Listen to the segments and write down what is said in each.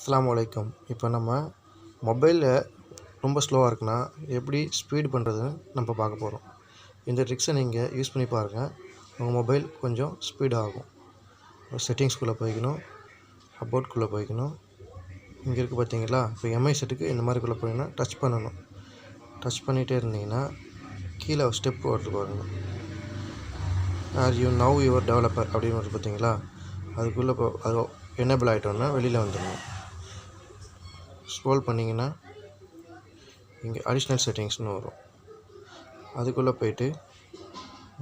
அஸ்ஸலாமு அலைக்கும். இப்போ நம்ம மொபைலில் ரொம்ப ஸ்லோவாக இருக்குன்னா எப்படி ஸ்பீட் பண்ணுறதுன்னு நம்ம பார்க்க போகிறோம். இந்த ட்ரிக்ஸை நீங்கள் யூஸ் பண்ணி பாருங்கள். உங்கள் மொபைல் கொஞ்சம் ஸ்பீட் ஆகும். செட்டிங்ஸ்குள்ளே போய்க்கணும், அபவுட்குள்ளே போய்க்கணும். இங்கே இருக்குது பார்த்தீங்களா, இப்போ எம்ஐ செட்டுக்கு இந்த மாதிரிக்குள்ளே போய்ங்கன்னா டச் பண்ணணும். டச் பண்ணிகிட்டே இருந்தீங்கன்னா கீழே ஒரு ஸ்டெப் வருது பாருங்கள். Are you now your developer அப்படின்னு வருது பார்த்தீங்களா, அதுக்குள்ளே அது எனேபிள் ஆகிட்டோன்னா வெளியில் வந்துடணும். ஸ்க்ரோல் பண்ணிங்கன்னா இங்கே அடிஷ்னல் செட்டிங்ஸ்னு வரும். அதுக்குள்ளே போய்ட்டு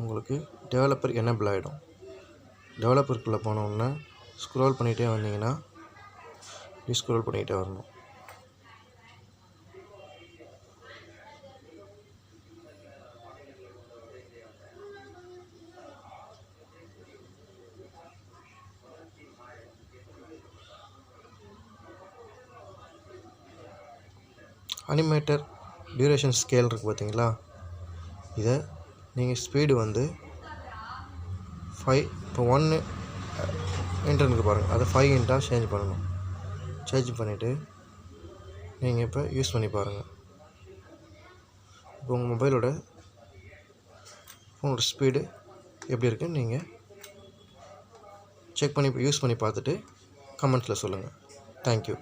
உங்களுக்கு டெவலப்பர் எனேபிள் ஆகிடும். டெவலப்பருக்குள்ளே போனோன்னா ஸ்க்ரோல் பண்ணிகிட்டே வந்தீங்கன்னா ஸ்க்ரோல் பண்ணிகிட்டே வரணும். அனிமேட்டர் டியூரேஷன் ஸ்கேல் இருக்குது பார்த்தீங்களா, இதை நீங்கள் ஸ்பீடு வந்து 5 இப்போ 1 இன்டர்னுக்கு பாருங்கள், அதை 5 இன்ட்டாக சேஞ்ச் பண்ணணும். சேஞ்ச் பண்ணிவிட்டு நீங்கள் இப்போ யூஸ் பண்ணி பாருங்கள். இப்போ உங்கள் மொபைலோட ஃபோனோட ஸ்பீடு எப்படி இருக்குன்னு நீங்கள் செக் பண்ணி யூஸ் பண்ணி பார்த்துட்டு கமெண்ட்ஸில் சொல்லுங்கள். தேங்க்யூ.